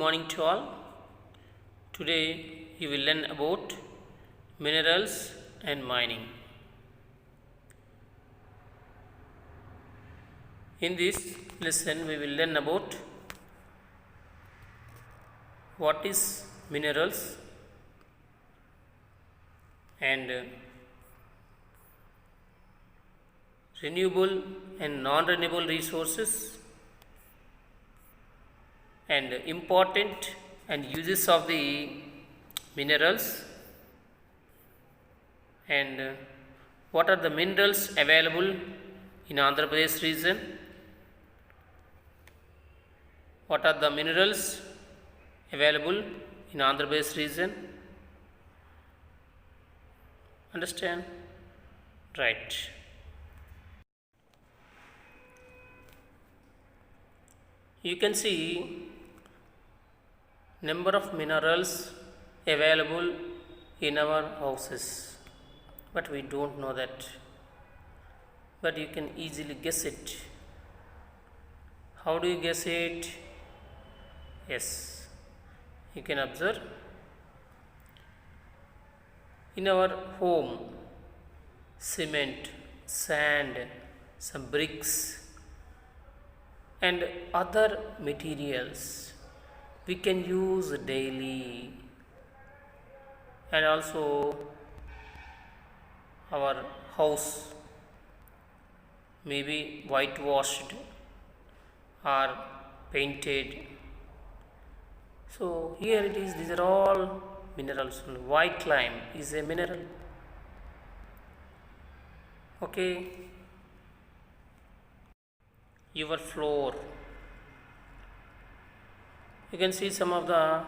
morning to all. Today you will learn about minerals and mining. In this lesson we will learn about what is minerals and renewable and non-renewable resources and important and uses of the minerals and what are the minerals available in Andhra Pradesh region, what are the minerals available in Andhra Pradesh region. Understand? Right. You can see number of minerals available in our houses, but we don't know that, but you can easily guess it. How do you guess it? Yes, you can observe in our home cement, sand, some bricks and other materials we can use daily, and also our house may be whitewashed or painted. So here it is, these are all minerals. White lime is a mineral. Okay, your floor, you can see some of the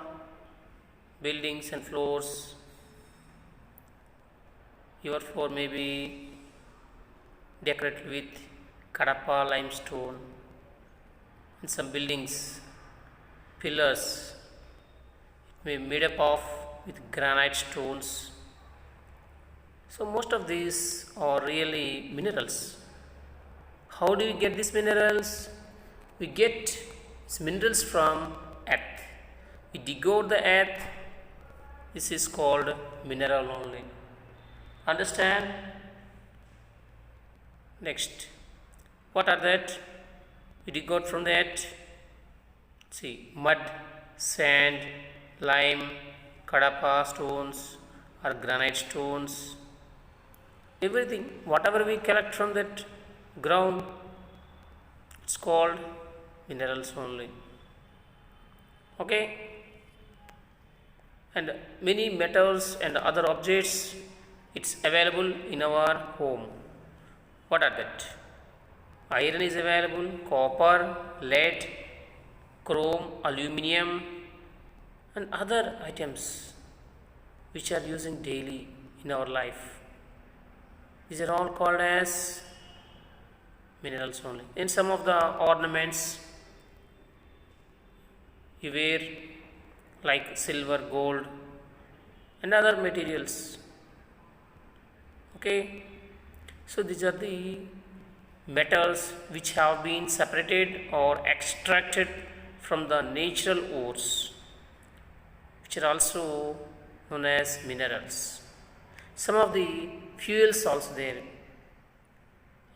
buildings and floors. Your floor may be decorated with Kadapa limestone, and some buildings pillars may be made up of with granite stones. So most of these are really minerals. How do we get these minerals? We get these minerals from earth. We dig out the earth. This is called mineral only. Understand? Next, what are that? We dig out from the earth. See, mud, sand, lime, kadapa stones or granite stones. Everything, whatever we collect from that ground, it's called minerals only. Okay, and many metals and other objects, it's available in our home. What are that? Iron is available, copper, lead, chrome, aluminium and other items which are using daily in our life. These are all called as minerals only. In some of the ornaments you wear, like silver, gold and other materials. Okay, so these are the metals which have been separated or extracted from the natural ores, which are also known as minerals. Some of the fuels also there,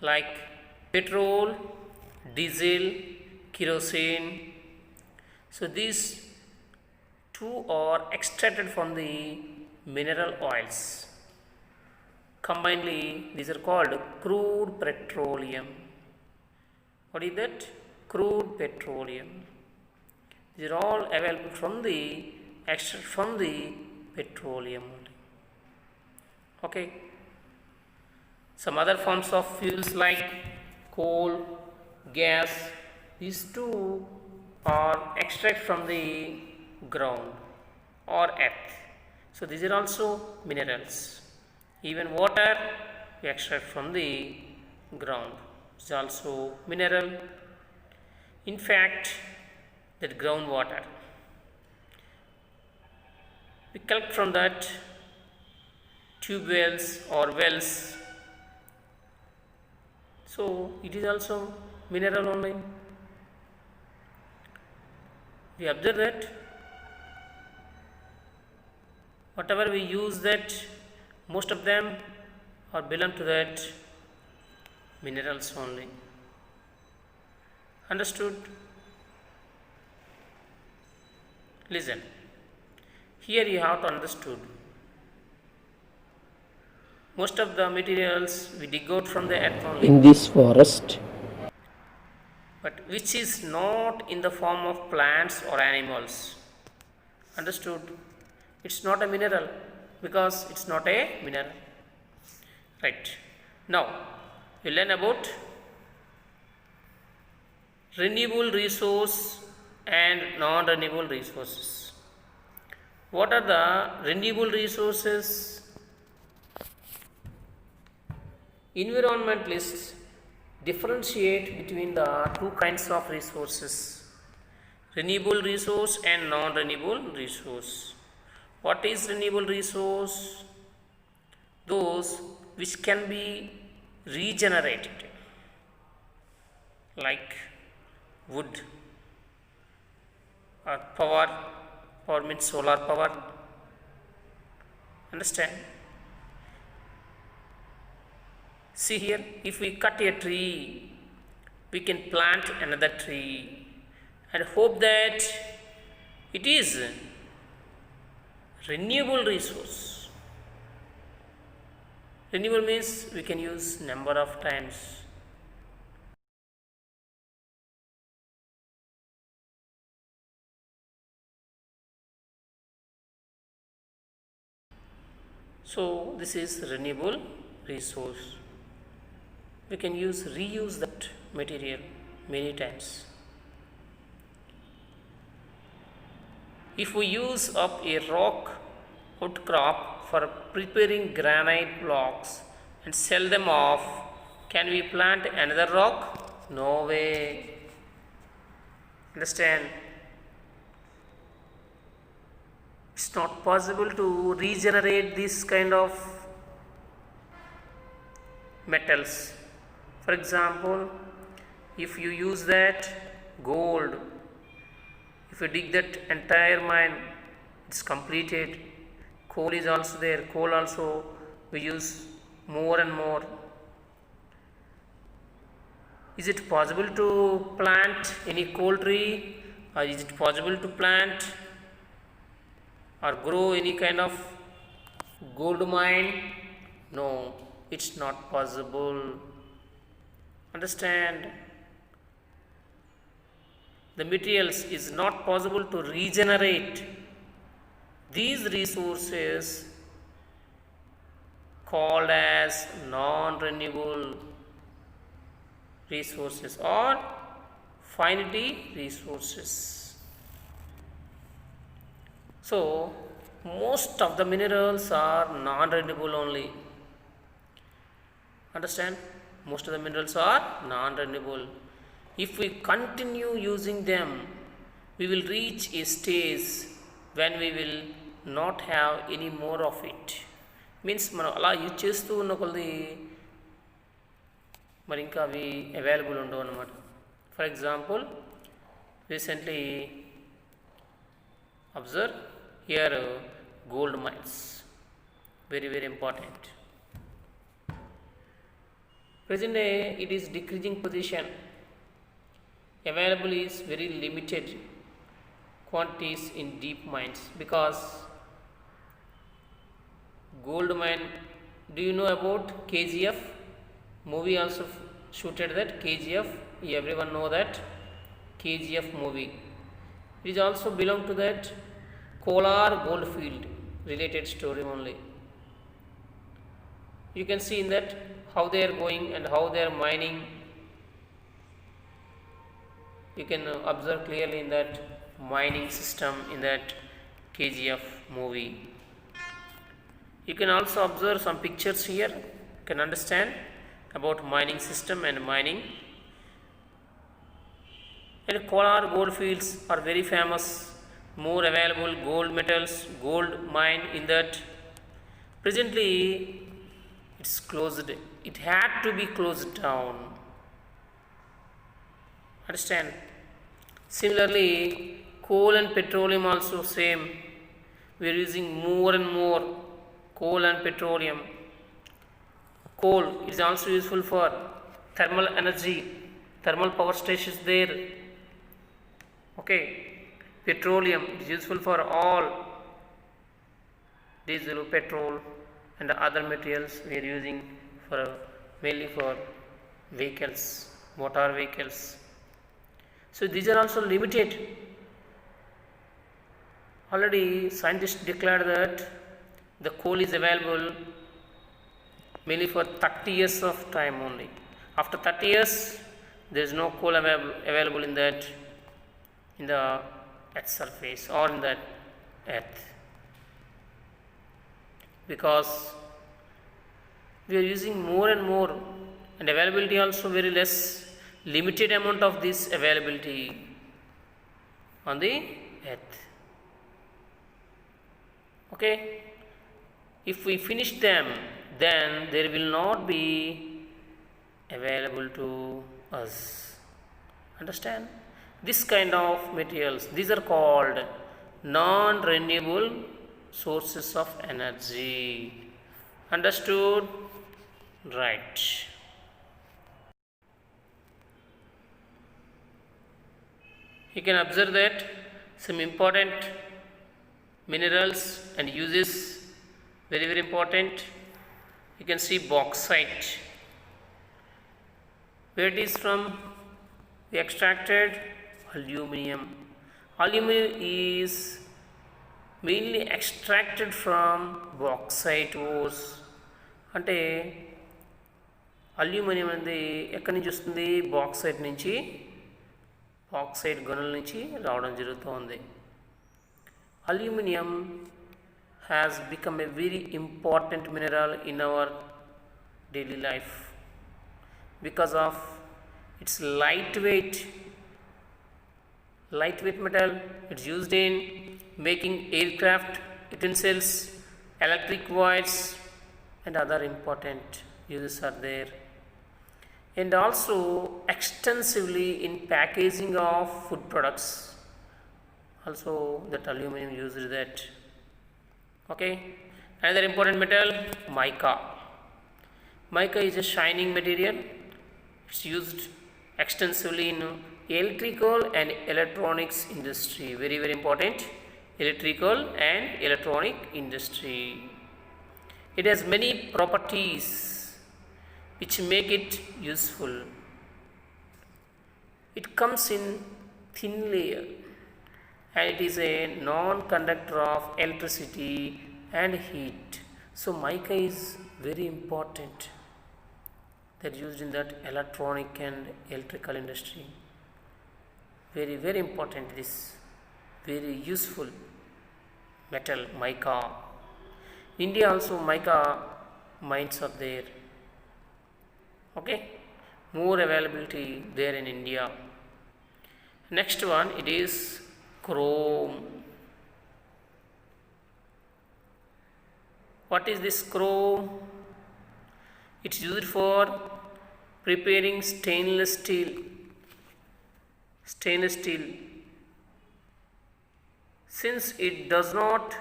like petrol, diesel, kerosene. So these two are extracted from the mineral oils. Combinedly, these are called crude petroleum. What is that? Crude petroleum. These are all available from the extract from the petroleum only. Okay. Some other forms of fuels like coal, gas, these two are extracted from the ground or earth. So these are also minerals. Even water we extract from the ground is also mineral. In fact, that groundwater we collect from that tube wells or wells. So it is also mineral only. We observe that whatever we use that, most of them are belong to that minerals only. Understood? Listen, here you have to understood most of the materials we dig out from the earth only, in this forest, but which is not in the form of plants or animals. Understood? It's not a mineral because it's not a mineral. Right. Now we learn about renewable resource and non-renewable resources. What are the renewable resources? Environmentalists differentiate between the two kinds of resources, renewable resource and non-renewable resource. What is renewable resource? Those which can be regenerated, like wood or power. Power means solar power. Understand? See here, if we cut a tree, we can plant another tree and hope that it is renewable resource. Renewable means we can use number of times. So this is renewable resource. We can reuse that material many times. If we use up a rock outcrop for preparing granite blocks and sell them off, can we plant another rock? No way. Understand? It's not possible to regenerate this kind of metals. For example, if you use that gold, if you dig that entire mine, it's completed. Coal is also there. Coal also we use more and more. Is it possible to plant any coal tree, or is it possible to plant or grow any kind of gold mine? No, it's not possible. Understand? The materials is not possible to regenerate these resources called as non-renewable resources or finite resources. So most of the minerals are non-renewable only. Understand? Most of the minerals are non-renewable. If we continue using them, we will reach a stage when we will not have any more of it. Means మనం అలా use చేస్తూ ఉన్న కొద్ది మరి ఇంకా అవి available ఉండవు అన్నమాట. For example, recently observe here gold mines, very important. Present day it is decreasing position, available is very limited quantities in deep mines because gold mine. Do you know about KGF movie? Also shooted that KGF. Everyone know that KGF movie. It is also belong to that Kolar Goldfield related story only. You can see in that how they are going and how they are mining. You can observe clearly in that mining system in that KGF movie. You can also observe some pictures here. You can understand about mining system and mining. And Kolar goldfields are very famous, more available gold metals, gold mine in that. Presently it's closed. It had to be closed down. Understand? Similarly, coal and petroleum also same. We are using more and more coal and petroleum. Coal is also useful for thermal energy, thermal power stations there. Okay, petroleum is useful for all diesel, petrol and other materials we are using for mainly for vehicles, motor vehicles. So these are also limited. Already scientists declared that the coal is available mainly for 30 years of time only. After 30 years there is no coal available in the earth surface or in that earth, because we are using more and more, and availability also very less, limited amount of this availability on the earth. Okay, if we finish them, then there will not be available to us. Understand? This kind of materials, these are called non-renewable sources of energy. Understood? Right. You can observe that some important minerals and uses, very important. You can see bauxite. Where it is from? We extracted aluminum. Aluminum is mainly extracted from bauxite ores. అంటే aluminium అనేది ఎక్కడి నుంచి వస్తుంది? Bauxite నుంచి, bauxite గనుల నుంచి రావడం జరుగుతుంది. Aluminum has become a very important mineral in our daily life because of its lightweight metal. It's used in making aircraft utensils, electric wires and other important uses are there, and also extensively in packaging of food products. Also that aluminum used that. Okay, another important metal, mica. Mica is a shining material. It's used extensively in electrical and electronics industry. Very important, electrical and electronic industry. It has many properties which make it useful. It comes in thin layer and it is a non-conductor of electricity and heat. So mica is very important. That used in that electronic and electrical industry. Very important. This very useful metal, mica. India also mica mines are there. Okay, more availability there in India. Next one, it is chrome. What is this chrome? It's used for preparing stainless steel. Since it does not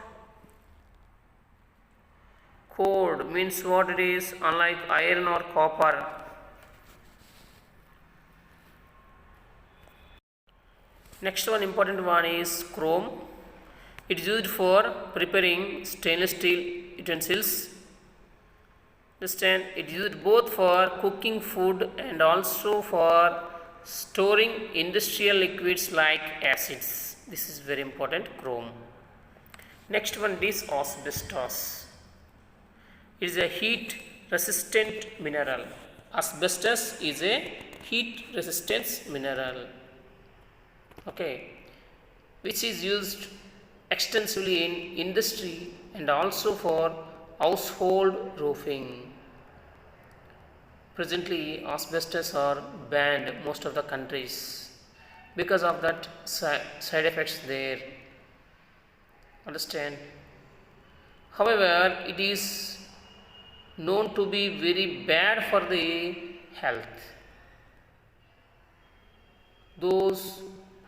corrode, means what it is, unlike iron or copper. Next one, important one is chrome. It is used for preparing stainless steel utensils. Understand? It is used both for cooking food and also for storing industrial liquids like acids. This is very important, chrome. Next one is asbestos. It is a heat resistant mineral. Asbestos is a heat resistance mineral. Okay, which is used extensively in industry and also for household roofing. Presently asbestos are banned most of the countries because of that side effects there. Understand? However, it is known to be very bad for the health. Those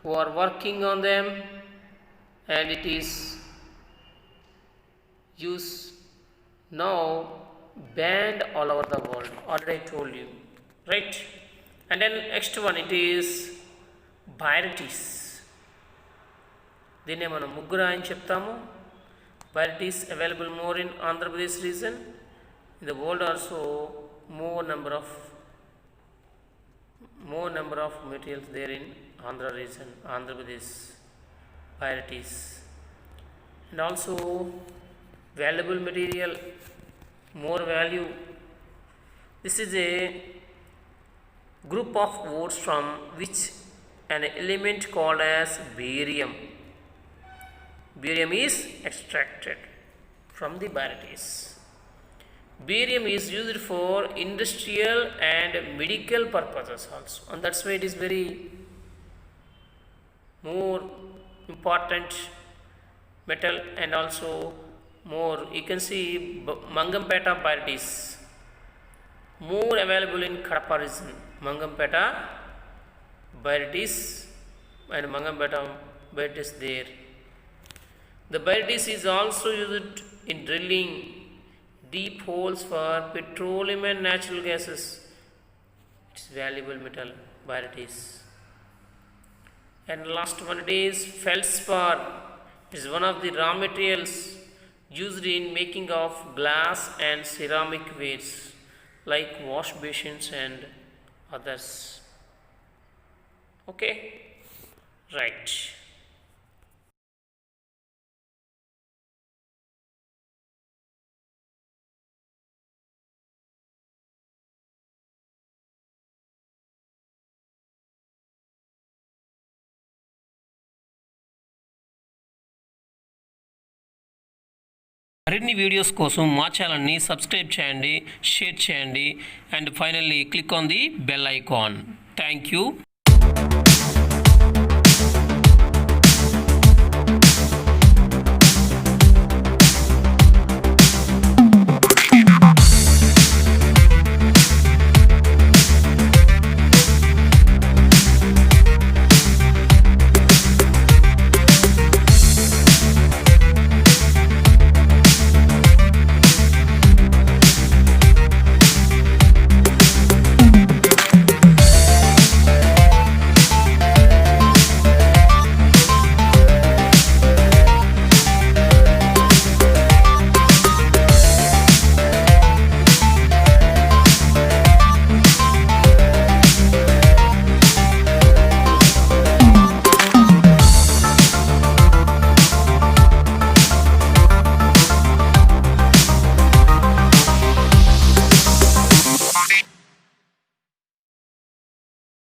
who are working on them, and it is use now banned all over the world. Already I told you, right? And then next one, it is varieties. దీన్నే మనం ముగ్గురు అని చెప్తాము. Varieties available more in Andhra Pradesh region. In the world also more number of materials there in Andhra region, Andhra Pradesh varieties. And also valuable material, more value. This is a group of words from which an element called as barium is extracted from the varieties. Barium is used for industrial and medical purposes also, and that's why it is very more important metal. And also more, you can see Mangampeta varieties more available in Kadapa region. Mangampeta varieties and Mangampeta varieties there. The varieties is also used in drilling deep holes for petroleum and natural gases. It's valuable metal, varieties. And last one, it is feldspar. It is one of the raw materials used in making of glass and ceramic wares like wash basins and others. Okay, right. మరిన్ని videos కోసం మా ఛానల్ని subscribe చేయండి, share చేయండి, and finally click on the bell icon. Thank you.